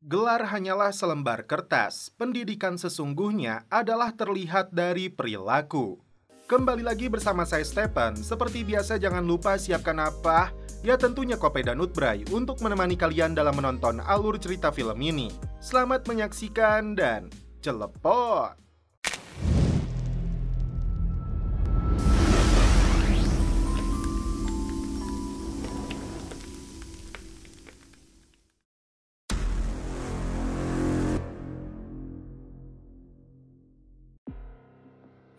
Gelar hanyalah selembar kertas. Pendidikan sesungguhnya adalah terlihat dari perilaku. Kembali lagi bersama saya Stephen. Seperti biasa jangan lupa siapkan apa? Ya tentunya kopi dan Nutbray untuk menemani kalian dalam menonton alur cerita film ini. Selamat menyaksikan dan celepot!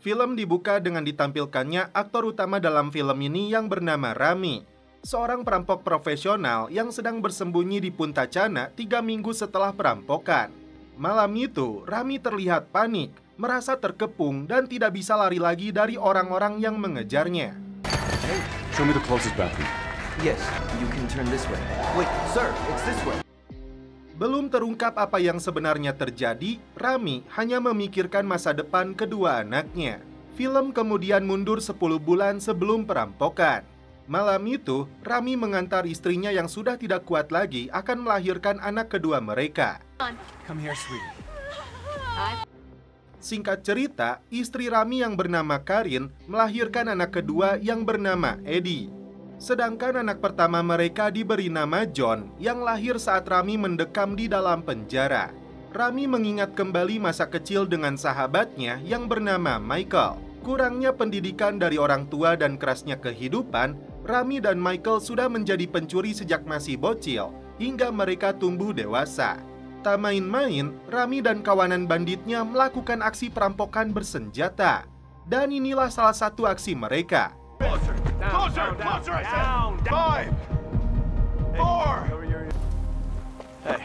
Film dibuka dengan ditampilkannya aktor utama dalam film ini yang bernama Rami, seorang perampok profesional yang sedang bersembunyi di Punta Cana 3 minggu setelah perampokan. Malam itu, Rami terlihat panik, merasa terkepung dan tidak bisa lari lagi dari orang-orang yang mengejarnya. Hey, show me the closest bathroom. Yes, you can turn this way. Wait, sir, it's this way. Belum terungkap apa yang sebenarnya terjadi, Rami hanya memikirkan masa depan kedua anaknya. Film kemudian mundur 10 bulan sebelum perampokan. Malam itu, Rami mengantar istrinya yang sudah tidak kuat lagi akan melahirkan anak kedua mereka. Come here, sweetie. Singkat cerita, istri Rami yang bernama Karin melahirkan anak kedua yang bernama Eddie. Sedangkan anak pertama mereka diberi nama John yang lahir saat Rami mendekam di dalam penjara. Rami mengingat kembali masa kecil dengan sahabatnya yang bernama Michael. Kurangnya pendidikan dari orang tua dan kerasnya kehidupan, Rami dan Michael sudah menjadi pencuri sejak masih bocil hingga mereka tumbuh dewasa. Tak main-main, Rami dan kawanan banditnya melakukan aksi perampokan bersenjata. Dan inilah salah satu aksi mereka. Closer, I said. 5, 4. Hey.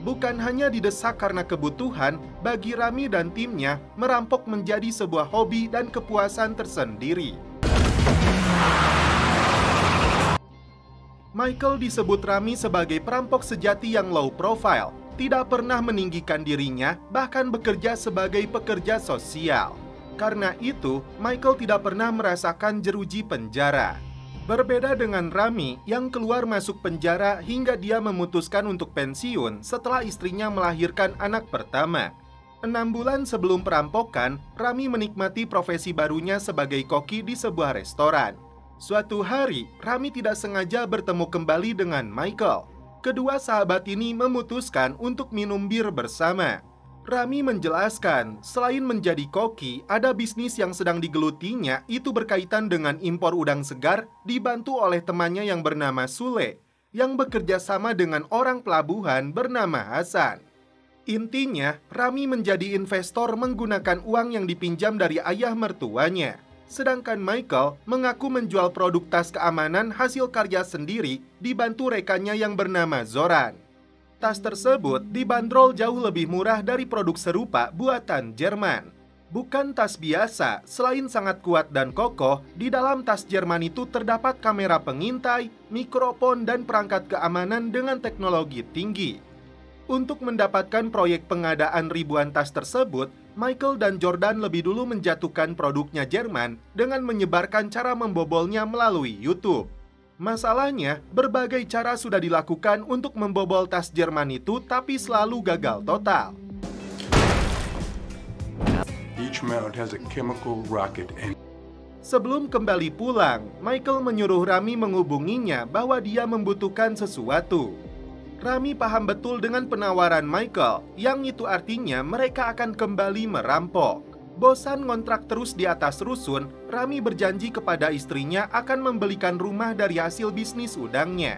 Bukan hanya didesak karena kebutuhan, bagi Rami dan timnya, merampok menjadi sebuah hobi dan kepuasan tersendiri. Michael disebut Rami sebagai perampok sejati yang low profile, tidak pernah meninggikan dirinya, bahkan bekerja sebagai pekerja sosial. Karena itu, Michael tidak pernah merasakan jeruji penjara. Berbeda dengan Rami yang keluar masuk penjara hingga dia memutuskan untuk pensiun setelah istrinya melahirkan anak pertama. 6 bulan sebelum perampokan, Rami menikmati profesi barunya sebagai koki di sebuah restoran. Suatu hari, Rami tidak sengaja bertemu kembali dengan Michael. Kedua sahabat ini memutuskan untuk minum bir bersama. Rami menjelaskan, selain menjadi koki, ada bisnis yang sedang digelutinya itu berkaitan dengan impor udang segar dibantu oleh temannya yang bernama Sule, yang bekerja sama dengan orang pelabuhan bernama Hasan. Intinya, Rami menjadi investor menggunakan uang yang dipinjam dari ayah mertuanya. Sedangkan Michael mengaku menjual produk tas keamanan hasil karya sendiri dibantu rekannya yang bernama Zoran. Tas tersebut dibanderol jauh lebih murah dari produk serupa buatan Jerman. Bukan tas biasa, selain sangat kuat dan kokoh, di dalam tas Jerman itu terdapat kamera pengintai, mikrofon, dan perangkat keamanan dengan teknologi tinggi. Untuk mendapatkan proyek pengadaan ribuan tas tersebut, Michael dan Jordan lebih dulu menjatuhkan produknya Jerman dengan menyebarkan cara membobolnya melalui YouTube. Masalahnya, berbagai cara sudah dilakukan untuk membobol tas Jerman itu, tapi selalu gagal total. Each mount has a chemical rocket and Sebelum kembali pulang, Michael menyuruh Rami menghubunginya bahwa dia membutuhkan sesuatu. Rami paham betul dengan penawaran Michael, yang itu artinya mereka akan kembali merampok. Bosan ngontrak terus di atas rusun, Rami berjanji kepada istrinya akan membelikan rumah dari hasil bisnis udangnya.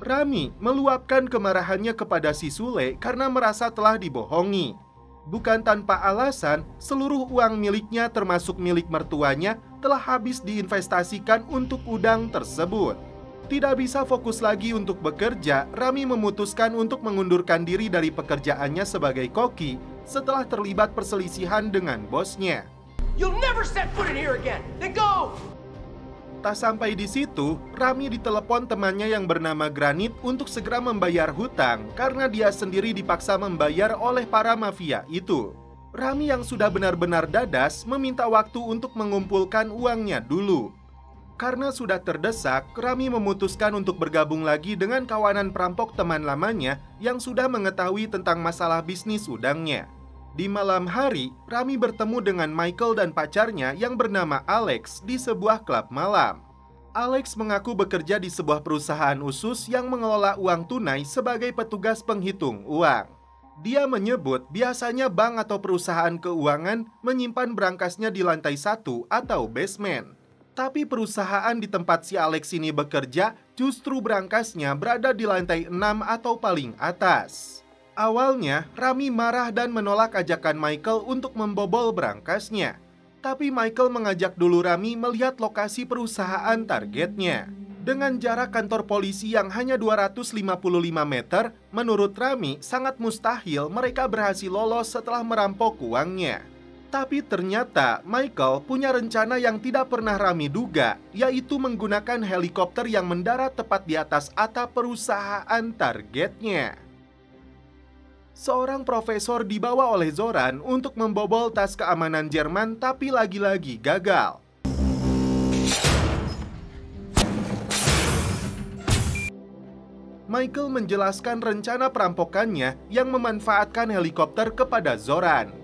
Rami meluapkan kemarahannya kepada si Sule karena merasa telah dibohongi. Bukan tanpa alasan, seluruh uang miliknya termasuk milik mertuanya telah habis diinvestasikan untuk udang tersebut. Tidak bisa fokus lagi untuk bekerja, Rami memutuskan untuk mengundurkan diri dari pekerjaannya sebagai koki setelah terlibat perselisihan dengan bosnya. You'll never set foot in here again. Then go. Tak sampai di situ, Rami ditelepon temannya yang bernama Granit untuk segera membayar hutang karena dia sendiri dipaksa membayar oleh para mafia itu. Rami yang sudah benar-benar dadas meminta waktu untuk mengumpulkan uangnya dulu. Karena sudah terdesak, Rami memutuskan untuk bergabung lagi dengan kawanan perampok teman lamanya yang sudah mengetahui tentang masalah bisnis udangnya. Di malam hari, Rami bertemu dengan Michael dan pacarnya yang bernama Alex di sebuah klub malam. Alex mengaku bekerja di sebuah perusahaan usus yang mengelola uang tunai sebagai petugas penghitung uang. Dia menyebut biasanya bank atau perusahaan keuangan menyimpan berangkasnya di lantai 1 atau basement. Tapi perusahaan di tempat si Alex ini bekerja justru berangkasnya berada di lantai 6 atau paling atas. Awalnya, Rami marah dan menolak ajakan Michael untuk membobol berangkasnya. Tapi Michael mengajak dulu Rami melihat lokasi perusahaan targetnya. Dengan jarak kantor polisi yang hanya 255 meter, menurut Rami sangat mustahil mereka berhasil lolos setelah merampok uangnya. Tapi ternyata Michael punya rencana yang tidak pernah Rami duga, yaitu menggunakan helikopter yang mendarat tepat di atas atap perusahaan targetnya. Seorang profesor dibawa oleh Zoran untuk membobol tas keamanan Jerman, tapi lagi-lagi gagal. Michael menjelaskan rencana perampokannya yang memanfaatkan helikopter kepada Zoran.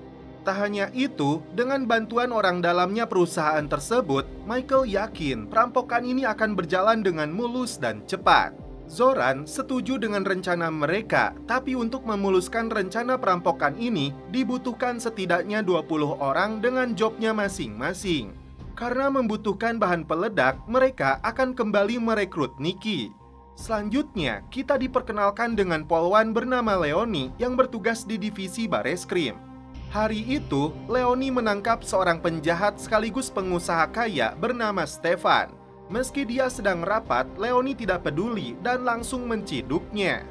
Tak hanya itu, dengan bantuan orang dalamnya perusahaan tersebut, Michael yakin perampokan ini akan berjalan dengan mulus dan cepat. Zoran setuju dengan rencana mereka, tapi untuk memuluskan rencana perampokan ini, dibutuhkan setidaknya 20 orang dengan jobnya masing-masing. Karena membutuhkan bahan peledak, mereka akan kembali merekrut Nicky. Selanjutnya, kita diperkenalkan dengan polwan bernama Leoni yang bertugas di divisi Bareskrim. Hari itu, Leoni menangkap seorang penjahat sekaligus pengusaha kaya bernama Stefan. Meski dia sedang rapat, Leoni tidak peduli dan langsung menciduknya.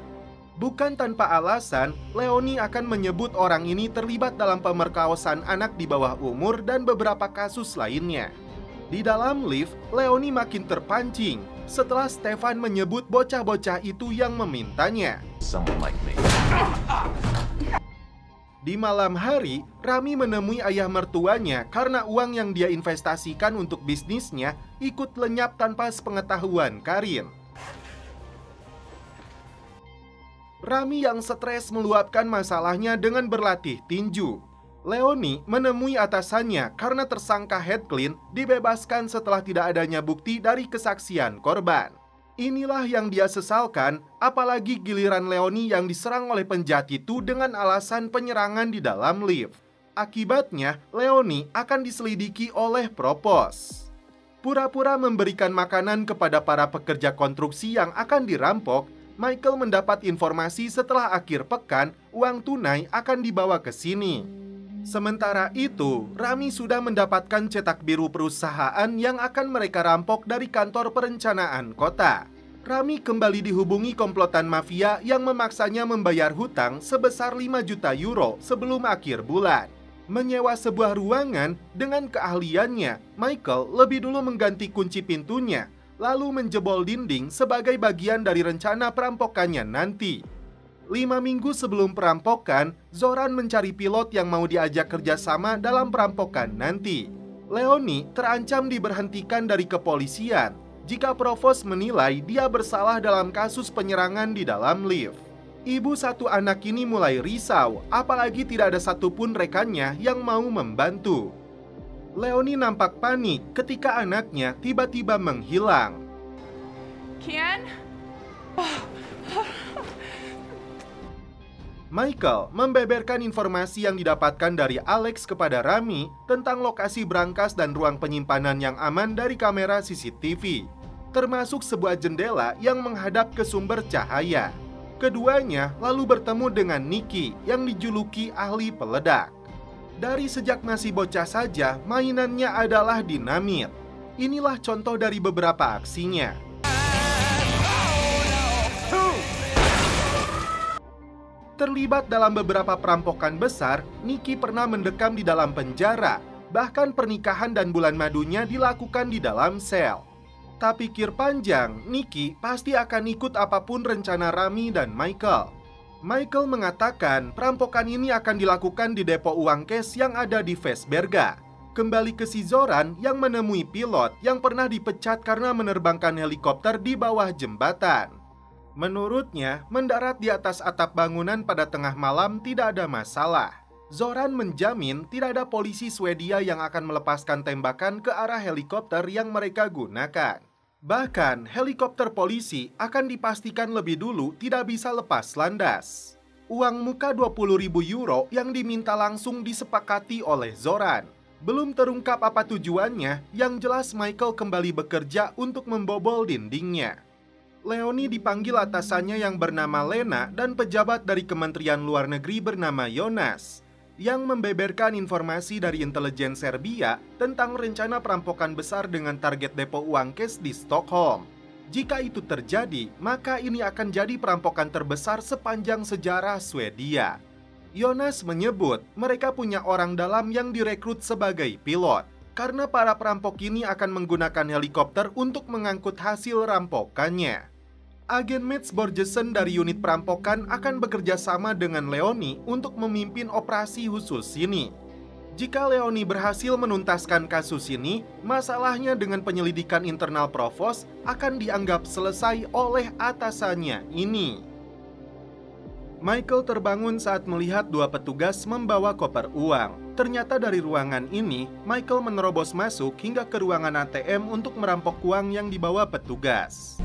Bukan tanpa alasan, Leoni akan menyebut orang ini terlibat dalam pemerkosaan anak di bawah umur dan beberapa kasus lainnya. Di dalam lift, Leoni makin terpancing setelah Stefan menyebut bocah-bocah itu yang memintanya. Someone like me. Di malam hari, Rami menemui ayah mertuanya karena uang yang dia investasikan untuk bisnisnya ikut lenyap tanpa sepengetahuan Karin. Rami yang stres meluapkan masalahnya dengan berlatih tinju. Leoni menemui atasannya karena tersangka Headclean dibebaskan setelah tidak adanya bukti dari kesaksian korban. Inilah yang dia sesalkan, apalagi giliran Leoni yang diserang oleh penjahat itu dengan alasan penyerangan di dalam lift. Akibatnya, Leoni akan diselidiki oleh Propos. Pura-pura memberikan makanan kepada para pekerja konstruksi yang akan dirampok, Michael mendapat informasi setelah akhir pekan uang tunai akan dibawa ke sini. Sementara itu, Rami sudah mendapatkan cetak biru perusahaan yang akan mereka rampok dari kantor perencanaan kota. Rami kembali dihubungi komplotan mafia yang memaksanya membayar hutang sebesar 5 juta euro sebelum akhir bulan. Menyewa sebuah ruangan dengan keahliannya, Michael lebih dulu mengganti kunci pintunya, lalu menjebol dinding sebagai bagian dari rencana perampokannya nanti. 5 minggu sebelum perampokan, Zoran mencari pilot yang mau diajak kerjasama dalam perampokan nanti. Leoni terancam diberhentikan dari kepolisian jika Provos menilai dia bersalah dalam kasus penyerangan di dalam lift. Ibu satu anak ini mulai risau, apalagi tidak ada satupun rekannya yang mau membantu. Leoni nampak panik ketika anaknya tiba-tiba menghilang. Kian? Michael membeberkan informasi yang didapatkan dari Alex kepada Rami tentang lokasi berangkas dan ruang penyimpanan yang aman dari kamera CCTV, termasuk sebuah jendela yang menghadap ke sumber cahaya. Keduanya lalu bertemu dengan Nicky yang dijuluki ahli peledak. Dari sejak masih bocah saja, mainannya adalah dinamit. Inilah contoh dari beberapa aksinya. Terlibat dalam beberapa perampokan besar, Nicky pernah mendekam di dalam penjara. Bahkan pernikahan dan bulan madunya dilakukan di dalam sel. Tak pikir panjang, Nicky pasti akan ikut apapun rencana Rami dan Michael. Michael mengatakan perampokan ini akan dilakukan di depo uang cash yang ada di Vesberga. Kembali ke si Zoran yang menemui pilot yang pernah dipecat karena menerbangkan helikopter di bawah jembatan. Menurutnya, mendarat di atas atap bangunan pada tengah malam tidak ada masalah. Zoran menjamin tidak ada polisi Swedia yang akan melepaskan tembakan ke arah helikopter yang mereka gunakan. Bahkan, helikopter polisi akan dipastikan lebih dulu tidak bisa lepas landas. Uang muka 20.000 euro yang diminta langsung disepakati oleh Zoran. Belum terungkap apa tujuannya, yang jelas Michael kembali bekerja untuk membobol dindingnya. Leonie dipanggil atasannya yang bernama Lena dan pejabat dari Kementerian Luar Negeri bernama Jonas, yang membeberkan informasi dari intelijen Serbia tentang rencana perampokan besar dengan target depo uang cash di Stockholm. Jika itu terjadi, maka ini akan jadi perampokan terbesar sepanjang sejarah Swedia. Jonas menyebut mereka punya orang dalam yang direkrut sebagai pilot, karena para perampok ini akan menggunakan helikopter untuk mengangkut hasil rampokannya. Agen Mats Borgesen dari unit perampokan akan bekerja sama dengan Leonie untuk memimpin operasi khusus ini. Jika Leonie berhasil menuntaskan kasus ini, masalahnya dengan penyelidikan internal Provos akan dianggap selesai oleh atasannya ini. Michael terbangun saat melihat dua petugas membawa koper uang. Ternyata dari ruangan ini, Michael menerobos masuk hingga ke ruangan ATM untuk merampok uang yang dibawa petugas.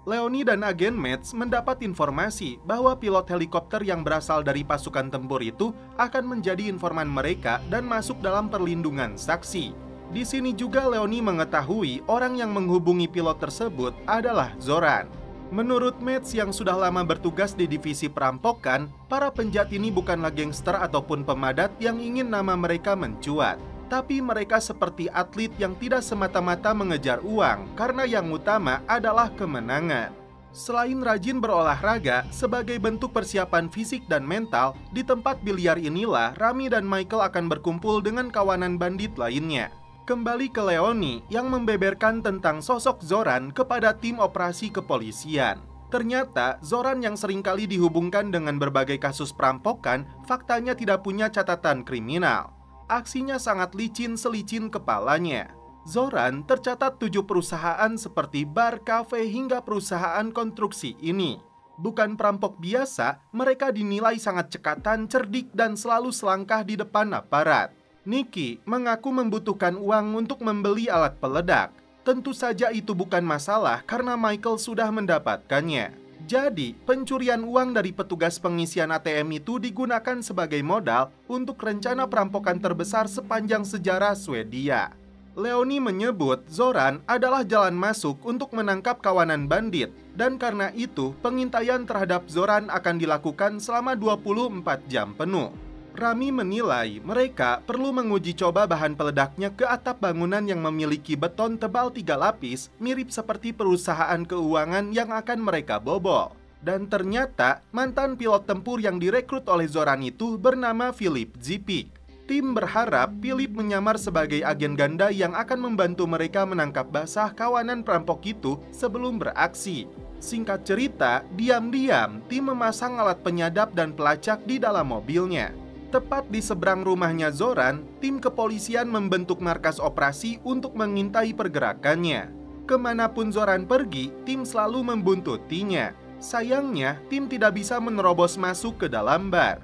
Leonie dan agen Mats mendapat informasi bahwa pilot helikopter yang berasal dari pasukan tempur itu akan menjadi informan mereka dan masuk dalam perlindungan saksi. Di sini juga Leonie mengetahui orang yang menghubungi pilot tersebut adalah Zoran. Menurut Mats yang sudah lama bertugas di divisi perampokan, para penjahat ini bukanlah gangster ataupun pemadat yang ingin nama mereka mencuat. Tapi mereka seperti atlet yang tidak semata-mata mengejar uang, karena yang utama adalah kemenangan. Selain rajin berolahraga, sebagai bentuk persiapan fisik dan mental, di tempat biliar inilah Rami dan Michael akan berkumpul dengan kawanan bandit lainnya. Kembali ke Leonie yang membeberkan tentang sosok Zoran kepada tim operasi kepolisian. Ternyata Zoran yang seringkali dihubungkan dengan berbagai kasus perampokan, faktanya tidak punya catatan kriminal. Aksinya sangat licin selicin kepalanya. Zoran tercatat 7 perusahaan seperti bar, kafe, hingga perusahaan konstruksi ini. Bukan perampok biasa, mereka dinilai sangat cekatan, cerdik, dan selalu selangkah di depan aparat. Nikki mengaku membutuhkan uang untuk membeli alat peledak. Tentu saja itu bukan masalah karena Michael sudah mendapatkannya. Jadi, pencurian uang dari petugas pengisian ATM itu digunakan sebagai modal untuk rencana perampokan terbesar sepanjang sejarah Swedia. Leonie menyebut Zoran adalah jalan masuk untuk menangkap kawanan bandit, dan karena itu pengintaian terhadap Zoran akan dilakukan selama 24 jam penuh. Rami menilai mereka perlu menguji coba bahan peledaknya ke atap bangunan yang memiliki beton tebal 3 lapis, mirip seperti perusahaan keuangan yang akan mereka bobol. Dan ternyata mantan pilot tempur yang direkrut oleh Zoran itu bernama Filip Zipik. Tim berharap Filip menyamar sebagai agen ganda yang akan membantu mereka menangkap basah kawanan perampok itu sebelum beraksi. Singkat cerita, diam-diam tim memasang alat penyadap dan pelacak di dalam mobilnya. Tepat di seberang rumahnya Zoran, tim kepolisian membentuk markas operasi untuk mengintai pergerakannya. Kemanapun Zoran pergi, tim selalu membuntutinya. Sayangnya, tim tidak bisa menerobos masuk ke dalam bar.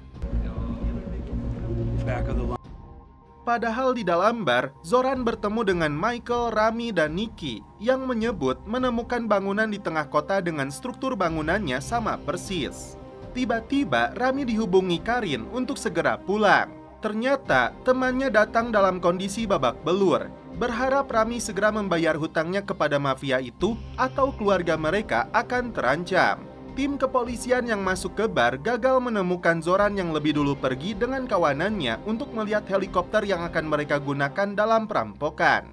Padahal di dalam bar, Zoran bertemu dengan Michael, Rami, dan Nikki yang menyebut menemukan bangunan di tengah kota dengan struktur bangunannya sama persis. Tiba-tiba Rami dihubungi Karin untuk segera pulang. Ternyata temannya datang dalam kondisi babak belur. Berharap Rami segera membayar hutangnya kepada mafia itu atau keluarga mereka akan terancam. Tim kepolisian yang masuk ke bar gagal menemukan Zoran yang lebih dulu pergi dengan kawanannya untuk melihat helikopter yang akan mereka gunakan dalam perampokan.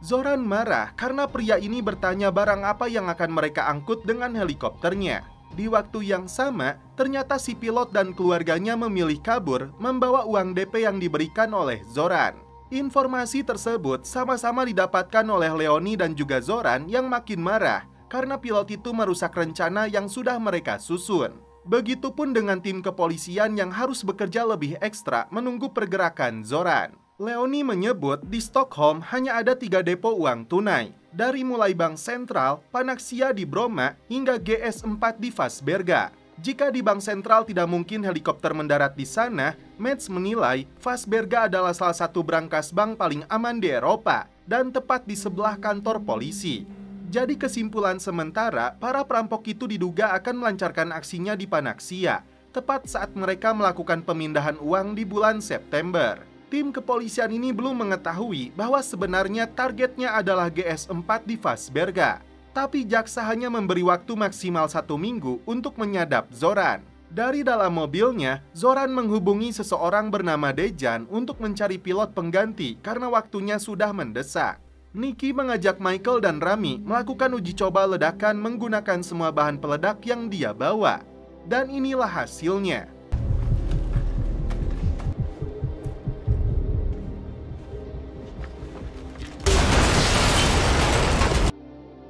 Zoran marah karena pria ini bertanya barang apa yang akan mereka angkut dengan helikopternya. Di waktu yang sama, ternyata si pilot dan keluarganya memilih kabur membawa uang DP yang diberikan oleh Zoran. Informasi tersebut sama-sama didapatkan oleh Leonie dan juga Zoran yang makin marah karena pilot itu merusak rencana yang sudah mereka susun. Begitupun dengan tim kepolisian yang harus bekerja lebih ekstra menunggu pergerakan Zoran. Leonie menyebut di Stockholm hanya ada 3 depo uang tunai, dari mulai Bank Sentral, Panaxia di Bromma, hingga GS4 di Fassberga. Jika di Bank Sentral tidak mungkin helikopter mendarat di sana, Mets menilai Fassberga adalah salah satu brankas bank paling aman di Eropa dan tepat di sebelah kantor polisi. Jadi kesimpulan sementara, para perampok itu diduga akan melancarkan aksinya di Panaxia, tepat saat mereka melakukan pemindahan uang di bulan September. Tim kepolisian ini belum mengetahui bahwa sebenarnya targetnya adalah GS4 di Fassberga. Tapi jaksa hanya memberi waktu maksimal 1 minggu untuk menyadap Zoran. Dari dalam mobilnya, Zoran menghubungi seseorang bernama Dejan untuk mencari pilot pengganti karena waktunya sudah mendesak. Nicky mengajak Michael dan Rami melakukan uji coba ledakan menggunakan semua bahan peledak yang dia bawa. Dan inilah hasilnya.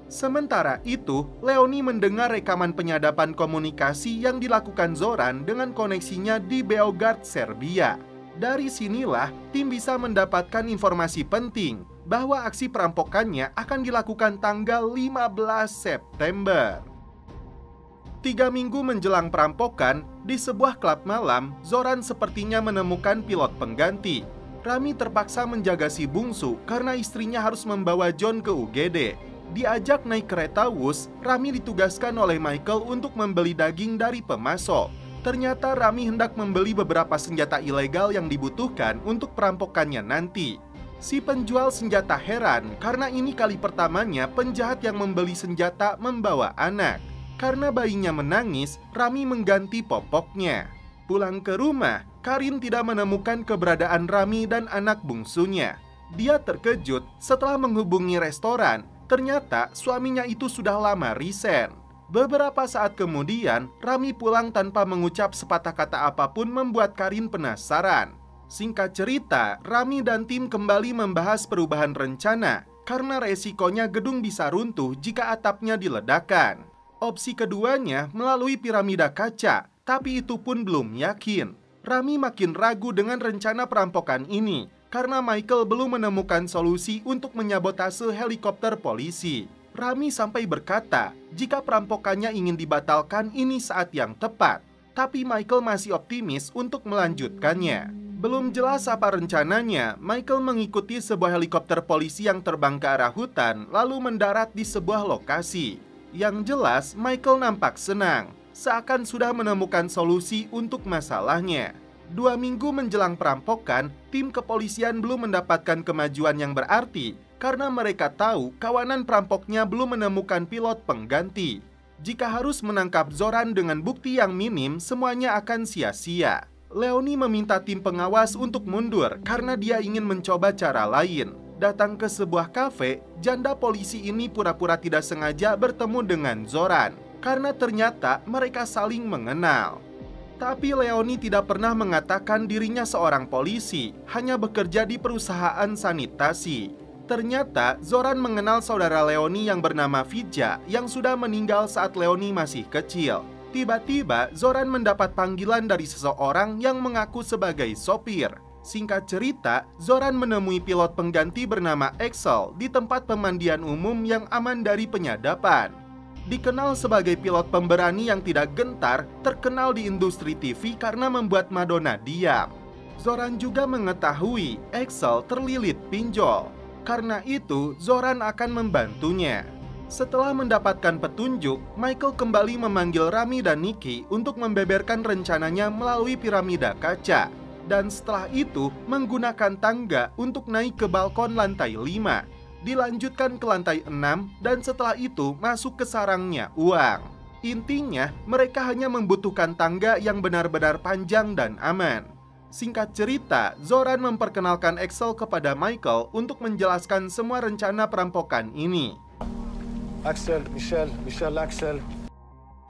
Sementara itu, Leonie mendengar rekaman penyadapan komunikasi yang dilakukan Zoran dengan koneksinya di Beograd, Serbia. Dari sinilah, tim bisa mendapatkan informasi penting bahwa aksi perampokannya akan dilakukan tanggal 15 September. 3 minggu menjelang perampokan, di sebuah klub malam, Zoran sepertinya menemukan pilot pengganti. Rami terpaksa menjaga si bungsu karena istrinya harus membawa John ke UGD. Diajak naik kereta Wus, Rami ditugaskan oleh Michael untuk membeli daging dari pemasok. Ternyata Rami hendak membeli beberapa senjata ilegal yang dibutuhkan untuk perampokannya nanti. Si penjual senjata heran karena ini kali pertamanya penjahat yang membeli senjata membawa anak. Karena bayinya menangis, Rami mengganti popoknya. Pulang ke rumah, Karin tidak menemukan keberadaan Rami dan anak bungsunya. Dia terkejut setelah menghubungi restoran. Ternyata suaminya itu sudah lama resign. Beberapa saat kemudian, Rami pulang tanpa mengucap sepatah kata apapun membuat Karin penasaran. Singkat cerita, Rami dan tim kembali membahas perubahan rencana karena resikonya gedung bisa runtuh jika atapnya diledakkan. Opsi keduanya melalui piramida kaca, tapi itu pun belum yakin. Rami makin ragu dengan rencana perampokan ini karena Michael belum menemukan solusi untuk menyabotase helikopter polisi. Rami sampai berkata, jika perampokannya ingin dibatalkan ini saat yang tepat. Tapi Michael masih optimis untuk melanjutkannya. Belum jelas apa rencananya, Michael mengikuti sebuah helikopter polisi yang terbang ke arah hutan, lalu mendarat di sebuah lokasi. Yang jelas, Michael nampak senang, seakan sudah menemukan solusi untuk masalahnya. 2 minggu menjelang perampokan, tim kepolisian belum mendapatkan kemajuan yang berarti karena mereka tahu kawanan perampoknya belum menemukan pilot pengganti. Jika harus menangkap Zoran dengan bukti yang minim, semuanya akan sia-sia. Leonie meminta tim pengawas untuk mundur karena dia ingin mencoba cara lain. Datang ke sebuah kafe, janda polisi ini pura-pura tidak sengaja bertemu dengan Zoran karena ternyata mereka saling mengenal. Tapi Leonie tidak pernah mengatakan dirinya seorang polisi, hanya bekerja di perusahaan sanitasi. Ternyata Zoran mengenal saudara Leonie yang bernama Vija yang sudah meninggal saat Leonie masih kecil. Tiba-tiba Zoran mendapat panggilan dari seseorang yang mengaku sebagai sopir. Singkat cerita, Zoran menemui pilot pengganti bernama Axel di tempat pemandian umum yang aman dari penyadapan. Dikenal sebagai pilot pemberani yang tidak gentar, terkenal di industri TV karena membuat Madonna diam. Zoran juga mengetahui Axel terlilit pinjol. Karena itu, Zoran akan membantunya. Setelah mendapatkan petunjuk, Michael kembali memanggil Rami dan Nicky untuk membeberkan rencananya melalui piramida kaca. Dan setelah itu, menggunakan tangga untuk naik ke balkon lantai 5. Dilanjutkan ke lantai 6 dan setelah itu masuk ke sarangnya uang. Intinya, mereka hanya membutuhkan tangga yang benar-benar panjang dan aman. Singkat cerita, Zoran memperkenalkan Axel kepada Michael untuk menjelaskan semua rencana perampokan ini. Axel, Michel, Axel.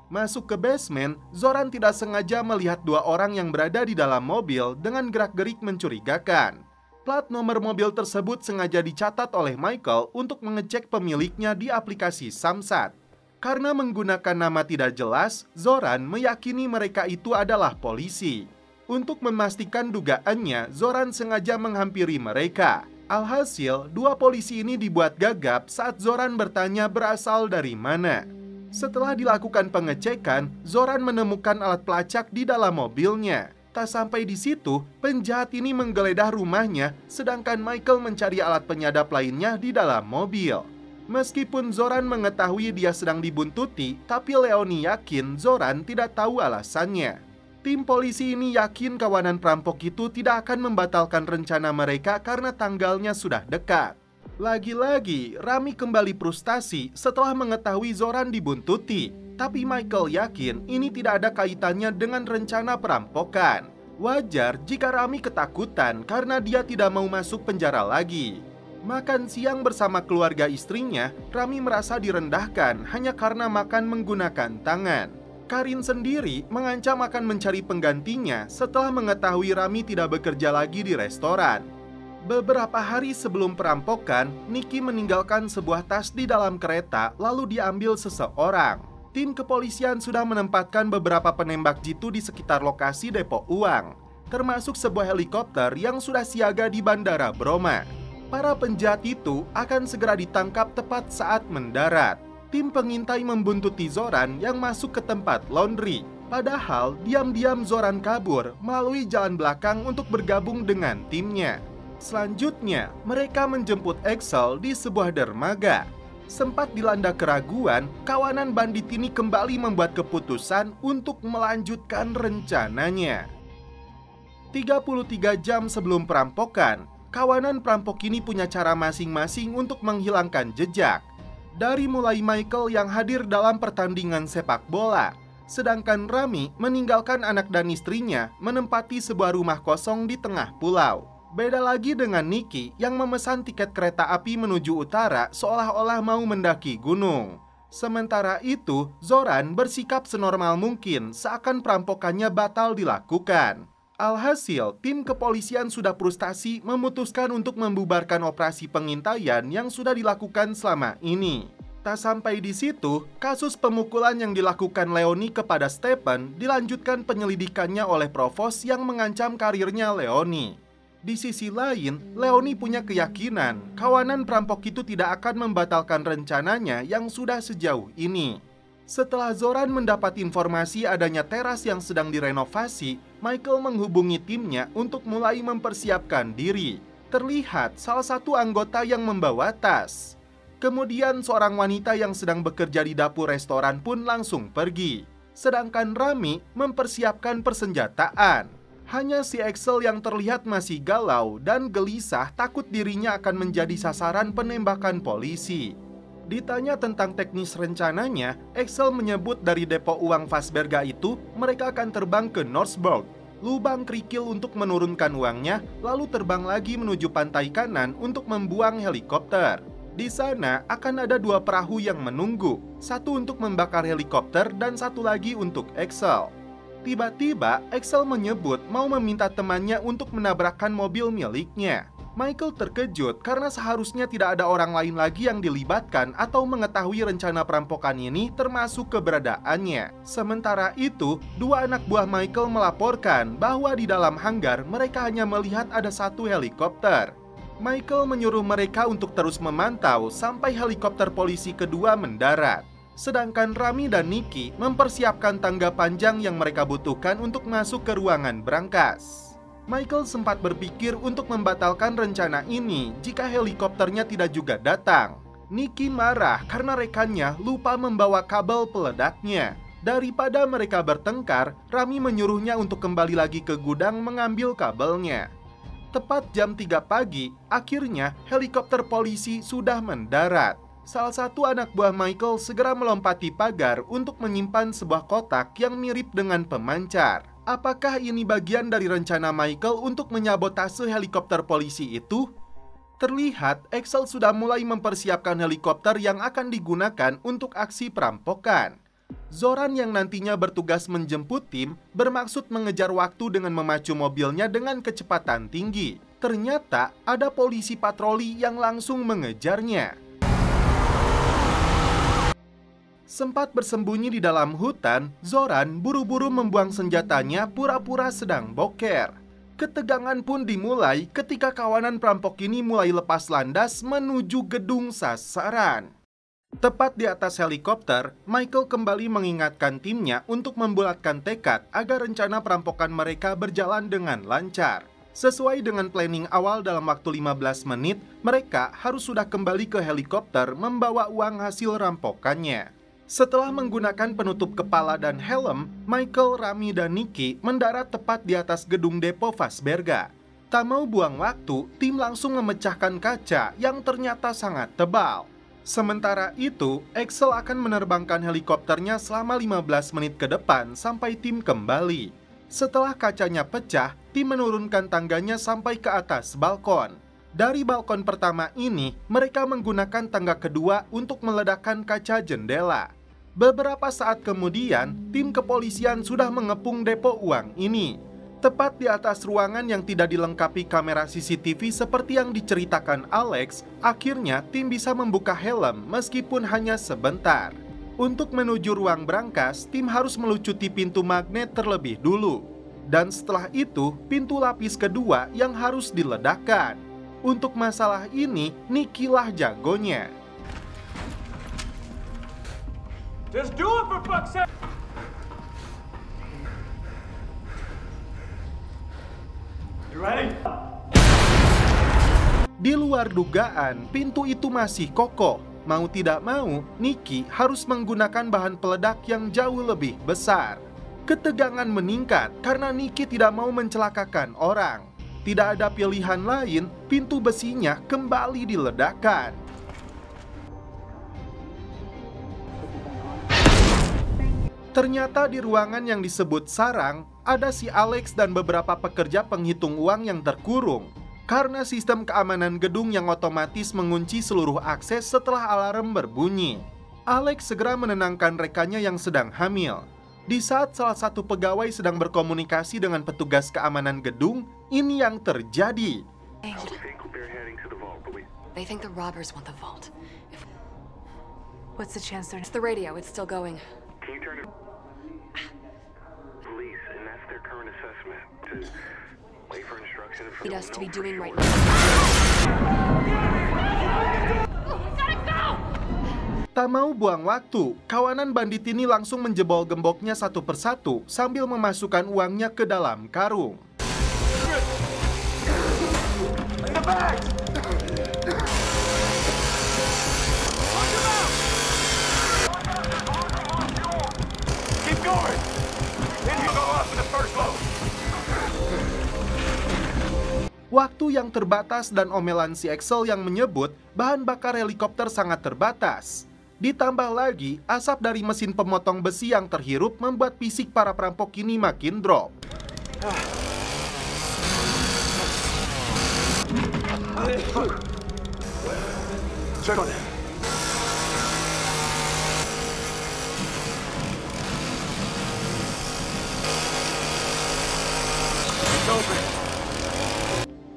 Masuk ke basement, Zoran tidak sengaja melihat 2 orang yang berada di dalam mobil dengan gerak-gerik mencurigakan. Plat nomor mobil tersebut sengaja dicatat oleh Michael untuk mengecek pemiliknya di aplikasi Samsat. Karena menggunakan nama tidak jelas, Zoran meyakini mereka itu adalah polisi. Untuk memastikan dugaannya, Zoran sengaja menghampiri mereka. Alhasil, dua polisi ini dibuat gagap saat Zoran bertanya berasal dari mana. Setelah dilakukan pengecekan, Zoran menemukan alat pelacak di dalam mobilnya. Tak sampai di situ, penjahat ini menggeledah rumahnya, sedangkan Michael mencari alat penyadap lainnya di dalam mobil. Meskipun Zoran mengetahui dia sedang dibuntuti, tapi Leonie yakin Zoran tidak tahu alasannya. Tim polisi ini yakin kawanan perampok itu tidak akan membatalkan rencana mereka karena tanggalnya sudah dekat. Lagi-lagi, Rami kembali frustasi setelah mengetahui Zoran dibuntuti. Tapi Michael yakin ini tidak ada kaitannya dengan rencana perampokan. Wajar jika Rami ketakutan karena dia tidak mau masuk penjara lagi. Makan siang bersama keluarga istrinya, Rami merasa direndahkan hanya karena makan menggunakan tangan. Karin sendiri mengancam akan mencari penggantinya setelah mengetahui Rami tidak bekerja lagi di restoran. Beberapa hari sebelum perampokan, Nikki meninggalkan sebuah tas di dalam kereta lalu diambil seseorang. Tim kepolisian sudah menempatkan beberapa penembak jitu di sekitar lokasi depo uang, termasuk sebuah helikopter yang sudah siaga di Bandara Bromma. Para penjahat itu akan segera ditangkap tepat saat mendarat. Tim pengintai membuntuti Zoran yang masuk ke tempat laundry. Padahal diam-diam Zoran kabur melalui jalan belakang untuk bergabung dengan timnya. Selanjutnya, mereka menjemput Axel di sebuah dermaga. Sempat dilanda keraguan, kawanan bandit ini kembali membuat keputusan untuk melanjutkan rencananya. 33 jam sebelum perampokan, kawanan perampok ini punya cara masing-masing untuk menghilangkan jejak. Dari mulai Michael yang hadir dalam pertandingan sepak bola, sedangkan Rami meninggalkan anak dan istrinya menempati sebuah rumah kosong di tengah pulau. Beda lagi dengan Nikki yang memesan tiket kereta api menuju utara seolah-olah mau mendaki gunung. Sementara itu, Zoran bersikap senormal mungkin seakan perampokannya batal dilakukan. Alhasil, tim kepolisian sudah frustasi memutuskan untuk membubarkan operasi pengintaian yang sudah dilakukan selama ini. Tak sampai di situ, kasus pemukulan yang dilakukan Leonie kepada Stephen dilanjutkan penyelidikannya oleh Provos yang mengancam karirnya Leonie. Di sisi lain, Leonie punya keyakinan kawanan perampok itu tidak akan membatalkan rencananya yang sudah sejauh ini. Setelah Zoran mendapat informasi adanya teras yang sedang direnovasi, Michael menghubungi timnya untuk mulai mempersiapkan diri. Terlihat salah satu anggota yang membawa tas. Kemudian seorang wanita yang sedang bekerja di dapur restoran pun langsung pergi. Sedangkan Rami mempersiapkan persenjataan. Hanya si Axel yang terlihat masih galau dan gelisah takut dirinya akan menjadi sasaran penembakan polisi. Ditanya tentang teknis rencananya, Axel menyebut dari depo uang Fassberga itu mereka akan terbang ke Northburg, lubang kerikil untuk menurunkan uangnya, lalu terbang lagi menuju pantai kanan untuk membuang helikopter. Di sana akan ada dua perahu yang menunggu, satu untuk membakar helikopter dan satu lagi untuk Axel. Tiba-tiba Axel menyebut mau meminta temannya untuk menabrakkan mobil miliknya. Michael terkejut karena seharusnya tidak ada orang lain lagi yang dilibatkan atau mengetahui rencana perampokan ini termasuk keberadaannya. Sementara itu, dua anak buah Michael melaporkan bahwa di dalam hanggar mereka hanya melihat ada satu helikopter. Michael menyuruh mereka untuk terus memantau sampai helikopter polisi kedua mendarat. Sedangkan Rami dan Nikki mempersiapkan tangga panjang yang mereka butuhkan untuk masuk ke ruangan brankas. Michael sempat berpikir untuk membatalkan rencana ini jika helikopternya tidak juga datang. Nikki marah karena rekannya lupa membawa kabel peledaknya. Daripada mereka bertengkar, Rami menyuruhnya untuk kembali lagi ke gudang mengambil kabelnya. Tepat jam 3 pagi, akhirnya helikopter polisi sudah mendarat. Salah satu anak buah Michael segera melompati pagar untuk menyimpan sebuah kotak yang mirip dengan pemancar. Apakah ini bagian dari rencana Michael untuk menyabotase helikopter polisi itu? Terlihat Axel sudah mulai mempersiapkan helikopter yang akan digunakan untuk aksi perampokan. Zoran yang nantinya bertugas menjemput tim bermaksud mengejar waktu dengan memacu mobilnya dengan kecepatan tinggi. Ternyata ada polisi patroli yang langsung mengejarnya. Sempat bersembunyi di dalam hutan, Zoran buru-buru membuang senjatanya pura-pura sedang boker. Ketegangan pun dimulai ketika kawanan perampok ini mulai lepas landas menuju gedung sasaran. Tepat di atas helikopter, Michael kembali mengingatkan timnya untuk membulatkan tekad agar rencana perampokan mereka berjalan dengan lancar. Sesuai dengan planning awal, dalam waktu 15 menit, mereka harus sudah kembali ke helikopter membawa uang hasil rampokannya. Setelah menggunakan penutup kepala dan helm, Michael, Rami, dan Nicky mendarat tepat di atas gedung depo Fasberga. Tak mau buang waktu, tim langsung memecahkan kaca yang ternyata sangat tebal. Sementara itu, Axel akan menerbangkan helikopternya selama 15 menit ke depan sampai tim kembali. Setelah kacanya pecah, tim menurunkan tangganya sampai ke atas balkon. Dari balkon pertama ini, mereka menggunakan tangga kedua untuk meledakkan kaca jendela. Beberapa saat kemudian, tim kepolisian sudah mengepung depo uang ini. Tepat di atas ruangan yang tidak dilengkapi kamera CCTV seperti yang diceritakan Alex, akhirnya tim bisa membuka helm meskipun hanya sebentar. Untuk menuju ruang brankas, tim harus melucuti pintu magnet terlebih dulu. Dan setelah itu, pintu lapis kedua yang harus diledakkan. Untuk masalah ini, Nicky lah jagonya. Just do it for fuck's sake! You ready? Di luar dugaan, pintu itu masih kokoh. Mau tidak mau, Nicky harus menggunakan bahan peledak yang jauh lebih besar. Ketegangan meningkat karena Nicky tidak mau mencelakakan orang. Tidak ada pilihan lain, pintu besinya kembali diledakkan. Ternyata di ruangan yang disebut sarang, ada si Alex dan beberapa pekerja penghitung uang yang terkurung. Karena sistem keamanan gedung yang otomatis mengunci seluruh akses setelah alarm berbunyi. Alex segera menenangkan rekannya yang sedang hamil. Di saat salah satu pegawai sedang berkomunikasi dengan petugas keamanan gedung, ini yang terjadi. They think the robbers want the vault. What's the chance they're... It's the radio, it's still going. Can you turn it? Police, and that's their current assessment. To wait for instructions. Need us to be doing right now. Tak mau buang waktu, kawanan bandit ini langsung menjebol gemboknya satu persatu sambil memasukkan uangnya ke dalam karung. Keep going! Then you go up in the first load! Waktu yang terbatas dan omelan si Axel yang menyebut bahan bakar helikopter sangat terbatas. Ditambah lagi, asap dari mesin pemotong besi yang terhirup membuat fisik para perampok ini makin drop.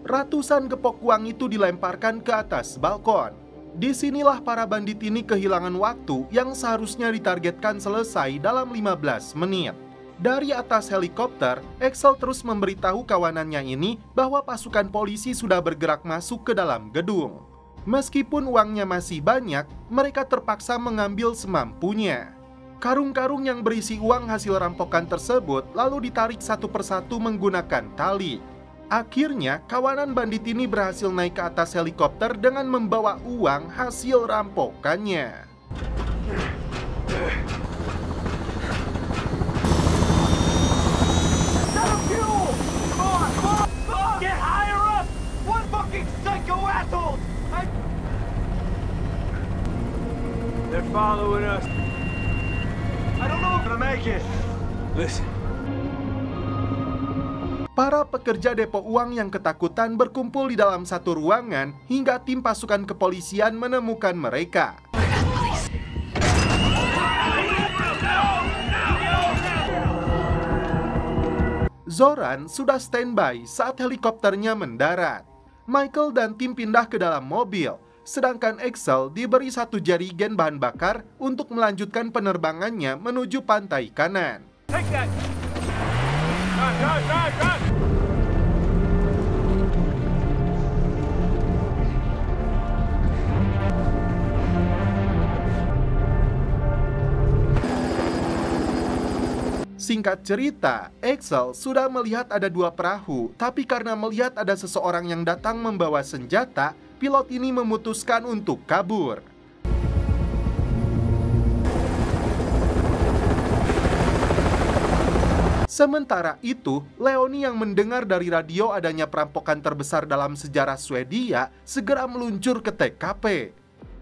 Ratusan gepok uang itu dilemparkan ke atas balkon. Disinilah para bandit ini kehilangan waktu yang seharusnya ditargetkan selesai dalam 15 menit. Dari atas helikopter, Axel terus memberitahu kawanannya ini bahwa pasukan polisi sudah bergerak masuk ke dalam gedung. Meskipun uangnya masih banyak, mereka terpaksa mengambil semampunya. Karung-karung yang berisi uang hasil rampokan tersebut lalu ditarik satu persatu menggunakan tali. Akhirnya, kawanan bandit ini berhasil naik ke atas helikopter dengan membawa uang hasil rampokannya. Get higher up! What fucking psycho assholes! They're following us. I don't know if I'm gonna make it. Listen. Para pekerja depo uang yang ketakutan berkumpul di dalam satu ruangan hingga tim pasukan kepolisian menemukan mereka. Zoran sudah standby saat helikopternya mendarat. Michael dan tim pindah ke dalam mobil. sedangkan Axel diberi 1 jerigen bahan bakar untuk melanjutkan penerbangannya menuju pantai kanan. Take that! Run! Singkat cerita, Axel sudah melihat ada 2 perahu, tapi karena melihat ada seseorang yang datang membawa senjata, pilot ini memutuskan untuk kabur. Sementara itu, Leonie yang mendengar dari radio adanya perampokan terbesar dalam sejarah Swedia segera meluncur ke TKP.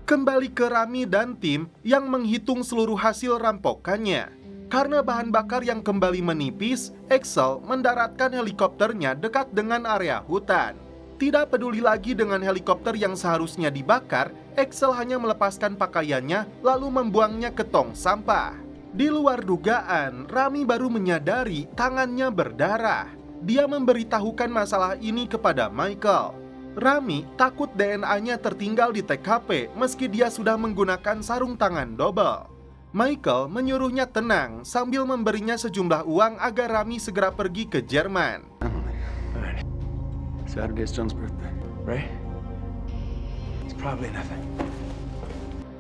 Kembali ke Rami dan tim yang menghitung seluruh hasil rampokannya. Karena bahan bakar yang kembali menipis, Axel mendaratkan helikopternya dekat dengan area hutan. Tidak peduli lagi dengan helikopter yang seharusnya dibakar, Axel hanya melepaskan pakaiannya lalu membuangnya ke tong sampah. Di luar dugaan, Rami baru menyadari tangannya berdarah. Dia memberitahukan masalah ini kepada Michael. Rami takut DNA-nya tertinggal di TKP meski dia sudah menggunakan sarung tangan double. Michael menyuruhnya tenang sambil memberinya sejumlah uang agar Rami segera pergi ke Jerman. Alright. Saturday's John's birthday, right? It's probably nothing.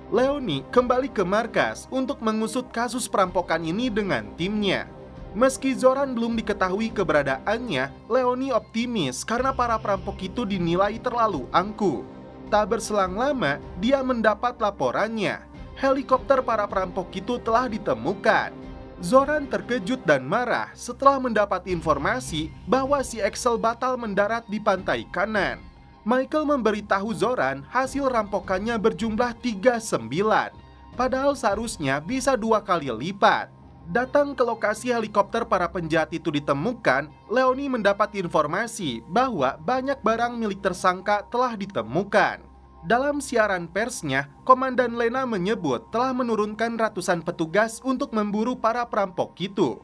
Leonie kembali ke markas untuk mengusut kasus perampokan ini dengan timnya. Meski Zoran belum diketahui keberadaannya, Leonie optimis karena para perampok itu dinilai terlalu angkuh. Tak berselang lama, dia mendapat laporannya. Helikopter para perampok itu telah ditemukan. Zoran terkejut dan marah setelah mendapat informasi bahwa si Axel batal mendarat di pantai kanan. Michael memberitahu Zoran hasil rampokannya berjumlah 39, padahal seharusnya bisa 2 kali lipat. Datang ke lokasi helikopter para penjahat itu ditemukan, Leonie mendapat informasi bahwa banyak barang milik tersangka telah ditemukan. Dalam siaran persnya, Komandan Lena menyebut telah menurunkan ratusan petugas untuk memburu para perampok itu.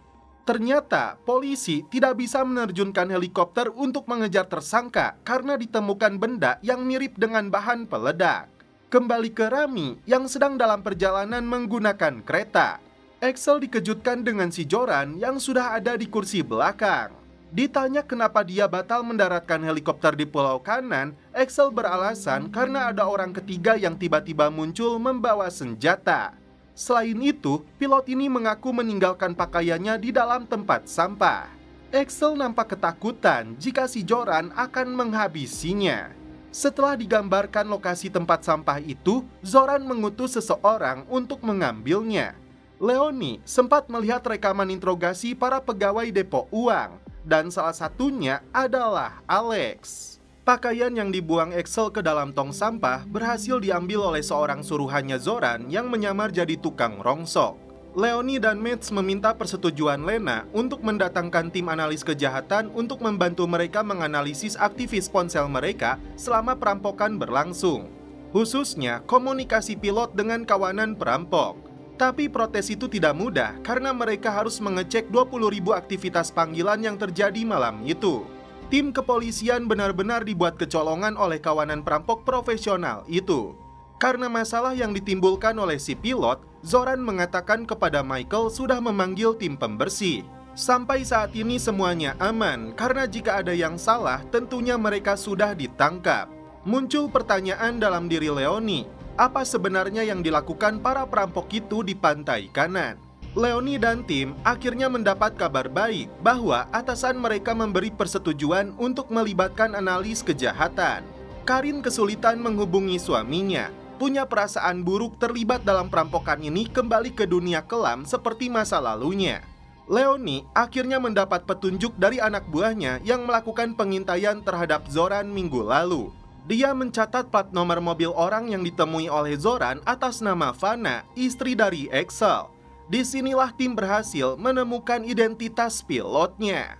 Ternyata, polisi tidak bisa menerjunkan helikopter untuk mengejar tersangka karena ditemukan benda yang mirip dengan bahan peledak. Kembali ke Rami yang sedang dalam perjalanan menggunakan kereta. Axel dikejutkan dengan si Zoran yang sudah ada di kursi belakang. Ditanya kenapa dia batal mendaratkan helikopter di pulau kanan, Axel beralasan karena ada orang ketiga yang tiba-tiba muncul membawa senjata. Selain itu, pilot ini mengaku meninggalkan pakaiannya di dalam tempat sampah. Axel nampak ketakutan jika si Zoran akan menghabisinya. Setelah digambarkan lokasi tempat sampah itu, Zoran mengutus seseorang untuk mengambilnya. Leonie sempat melihat rekaman interogasi para pegawai depo uang, dan salah satunya adalah Alex. Pakaian yang dibuang Axel ke dalam tong sampah berhasil diambil oleh seorang suruhannya Zoran yang menyamar jadi tukang rongsok. Leonie dan Mads meminta persetujuan Lena untuk mendatangkan tim analis kejahatan untuk membantu mereka menganalisis aktivis ponsel mereka selama perampokan berlangsung. Khususnya komunikasi pilot dengan kawanan perampok. Tapi protes itu tidak mudah karena mereka harus mengecek 20.000 aktivitas panggilan yang terjadi malam itu. Tim kepolisian benar-benar dibuat kecolongan oleh kawanan perampok profesional itu. Karena masalah yang ditimbulkan oleh si pilot, Zoran mengatakan kepada Michael sudah memanggil tim pembersih. Sampai saat ini semuanya aman karena jika ada yang salah tentunya mereka sudah ditangkap. Muncul pertanyaan dalam diri Leonie. Apa sebenarnya yang dilakukan para perampok itu di pantai kanan? Leonie dan tim akhirnya mendapat kabar baik bahwa atasan mereka memberi persetujuan untuk melibatkan analis kejahatan. Karin kesulitan menghubungi suaminya. Punya perasaan buruk terlibat dalam perampokan ini kembali ke dunia kelam seperti masa lalunya. Leonie akhirnya mendapat petunjuk dari anak buahnya yang melakukan pengintaian terhadap Zoran minggu lalu. Dia mencatat plat nomor mobil orang yang ditemui oleh Zoran atas nama Vanna, istri dari Axel. Disinilah tim berhasil menemukan identitas pilotnya.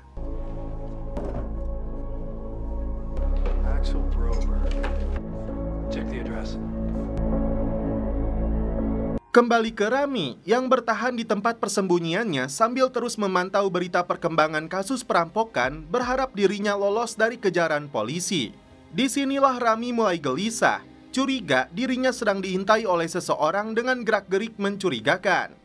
Axel Broberg. Check the address. Kembali ke Rami yang bertahan di tempat persembunyiannya sambil terus memantau berita perkembangan kasus perampokan, berharap dirinya lolos dari kejaran polisi. Disinilah Rami mulai gelisah. curiga dirinya sedang diintai oleh seseorang dengan gerak-gerik mencurigakan.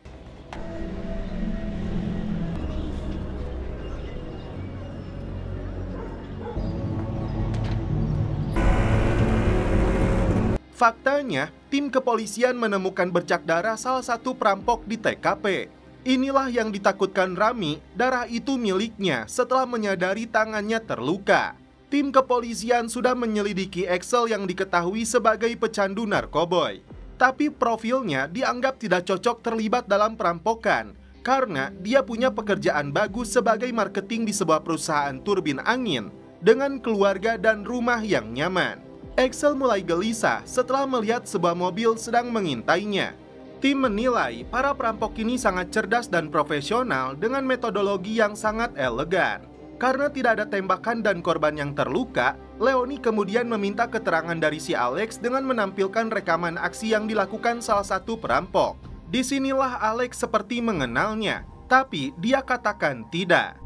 Faktanya, tim kepolisian menemukan bercak darah salah satu perampok di TKP. Inilah yang ditakutkan Rami, darah itu miliknya setelah menyadari tangannya terluka. Tim kepolisian sudah menyelidiki Axel yang diketahui sebagai pecandu narkoboy. Tapi profilnya dianggap tidak cocok terlibat dalam perampokan karena dia punya pekerjaan bagus sebagai marketing di sebuah perusahaan turbin angin dengan keluarga dan rumah yang nyaman. Axel mulai gelisah setelah melihat sebuah mobil sedang mengintainya. Tim menilai para perampok ini sangat cerdas dan profesional dengan metodologi yang sangat elegan. Karena tidak ada tembakan dan korban yang terluka, Leoni kemudian meminta keterangan dari si Alex dengan menampilkan rekaman aksi yang dilakukan salah satu perampok. Disinilah Alex seperti mengenalnya, tapi dia katakan tidak.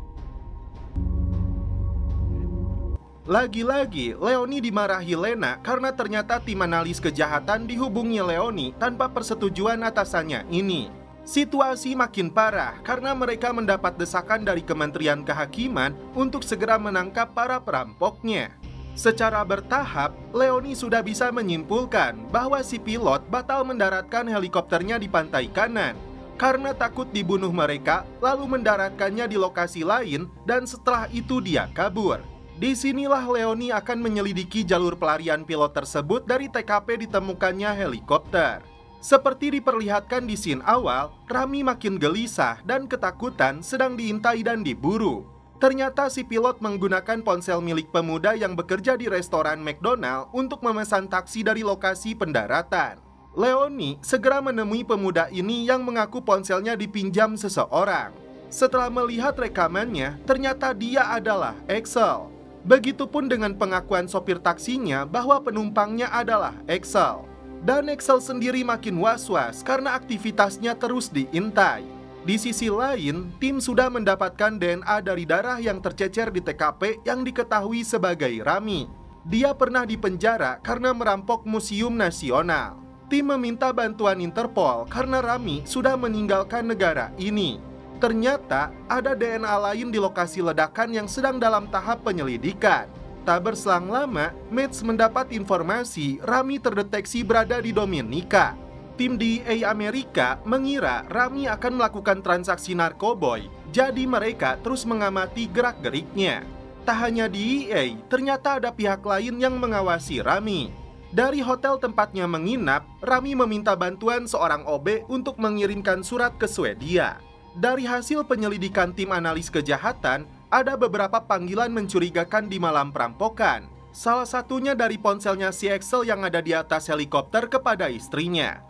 Lagi-lagi, Leoni dimarahi Lena karena ternyata tim analis kejahatan dihubungi Leoni tanpa persetujuan atasannya ini. Situasi makin parah karena mereka mendapat desakan dari Kementerian Kehakiman untuk segera menangkap para perampoknya. Secara bertahap, Leoni sudah bisa menyimpulkan bahwa si pilot batal mendaratkan helikopternya di pantai kanan karena takut dibunuh mereka, lalu mendaratkannya di lokasi lain dan setelah itu dia kabur. Disinilah Leoni akan menyelidiki jalur pelarian pilot tersebut dari TKP ditemukannya helikopter. Seperti diperlihatkan di scene awal, Rami makin gelisah dan ketakutan sedang diintai dan diburu. Ternyata si pilot menggunakan ponsel milik pemuda yang bekerja di restoran McDonald untuk memesan taksi dari lokasi pendaratan. Leoni segera menemui pemuda ini yang mengaku ponselnya dipinjam seseorang. Setelah melihat rekamannya, ternyata dia adalah Axel. Begitupun dengan pengakuan sopir taksinya bahwa penumpangnya adalah Axel. Dan Axel sendiri makin was-was karena aktivitasnya terus diintai. Di sisi lain, tim sudah mendapatkan DNA dari darah yang tercecer di TKP yang diketahui sebagai Rami. Dia pernah dipenjara karena merampok Museum Nasional. Tim meminta bantuan Interpol karena Rami sudah meninggalkan negara ini. Ternyata ada DNA lain di lokasi ledakan yang sedang dalam tahap penyelidikan. Tak berselang lama, Mads mendapat informasi Rami terdeteksi berada di Dominika. Tim DEA Amerika mengira Rami akan melakukan transaksi narkoboy, jadi mereka terus mengamati gerak-geriknya. Tak hanya DEA, ternyata ada pihak lain yang mengawasi Rami. Dari hotel tempatnya menginap, Rami meminta bantuan seorang OB untuk mengirimkan surat ke Swedia. Dari hasil penyelidikan tim analis kejahatan, ada beberapa panggilan mencurigakan di malam perampokan. Salah satunya dari ponselnya si Axel yang ada di atas helikopter kepada istrinya.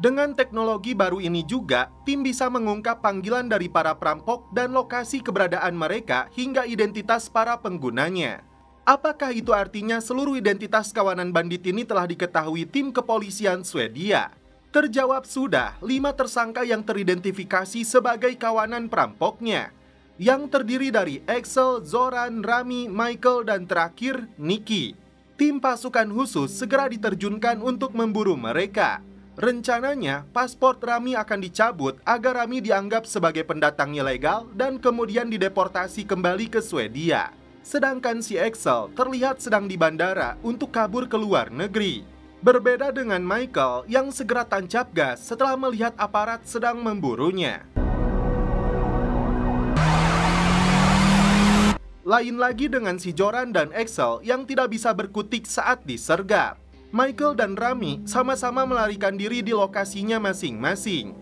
Dengan teknologi baru ini juga, tim bisa mengungkap panggilan dari para perampok dan lokasi keberadaan mereka hingga identitas para penggunanya. Apakah itu artinya seluruh identitas kawanan bandit ini telah diketahui tim kepolisian Swedia? Terjawab sudah 5 tersangka yang teridentifikasi sebagai kawanan perampoknya, yang terdiri dari Axel, Zoran, Rami, Michael, dan terakhir Nicky. Tim pasukan khusus segera diterjunkan untuk memburu mereka. Rencananya, paspor Rami akan dicabut agar Rami dianggap sebagai pendatang ilegal dan kemudian dideportasi kembali ke Swedia. Sedangkan si Axel terlihat sedang di bandara untuk kabur ke luar negeri. Berbeda dengan Michael yang segera tancap gas setelah melihat aparat sedang memburunya. Lain lagi dengan si Zoran dan Axel yang tidak bisa berkutik saat disergap. Michael dan Rami sama-sama melarikan diri di lokasinya masing-masing.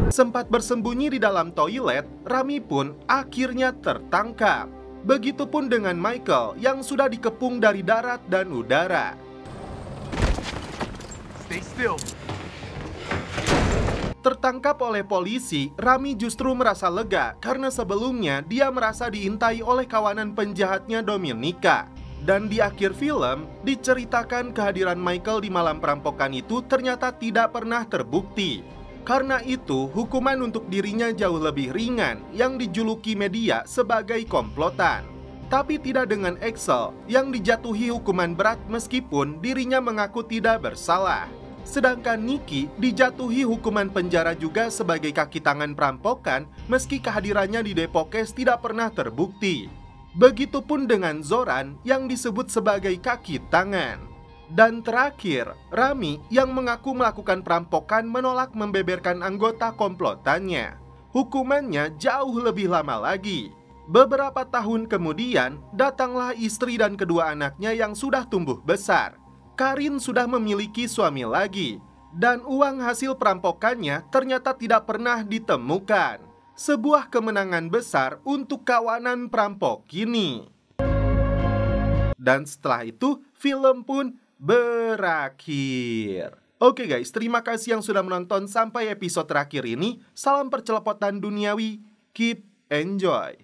Sempat bersembunyi di dalam toilet, Rami pun akhirnya tertangkap. Begitupun dengan Michael yang sudah dikepung dari darat dan udara. Stay still. Tertangkap oleh polisi, Rami justru merasa lega karena sebelumnya dia merasa diintai oleh kawanan penjahatnya Dominika. Dan di akhir film, diceritakan kehadiran Michael di malam perampokan itu ternyata tidak pernah terbukti. Karena itu, hukuman untuk dirinya jauh lebih ringan yang dijuluki media sebagai komplotan. Tapi tidak dengan Axel yang dijatuhi hukuman berat meskipun dirinya mengaku tidak bersalah. Sedangkan Nicky dijatuhi hukuman penjara juga sebagai kaki tangan perampokan meski kehadirannya di Depokes tidak pernah terbukti. Begitupun dengan Zoran yang disebut sebagai kaki tangan. Dan terakhir, Rami yang mengaku melakukan perampokan menolak membeberkan anggota komplotannya. Hukumannya jauh lebih lama lagi. Beberapa tahun kemudian, datanglah istri dan kedua anaknya yang sudah tumbuh besar. Karin sudah memiliki suami lagi, dan uang hasil perampokannya ternyata tidak pernah ditemukan. Sebuah kemenangan besar untuk kawanan perampok ini. Dan setelah itu, film pun berakhir. Oke guys, terima kasih yang sudah menonton sampai episode terakhir ini. Salam percelepotan duniawi, keep enjoy.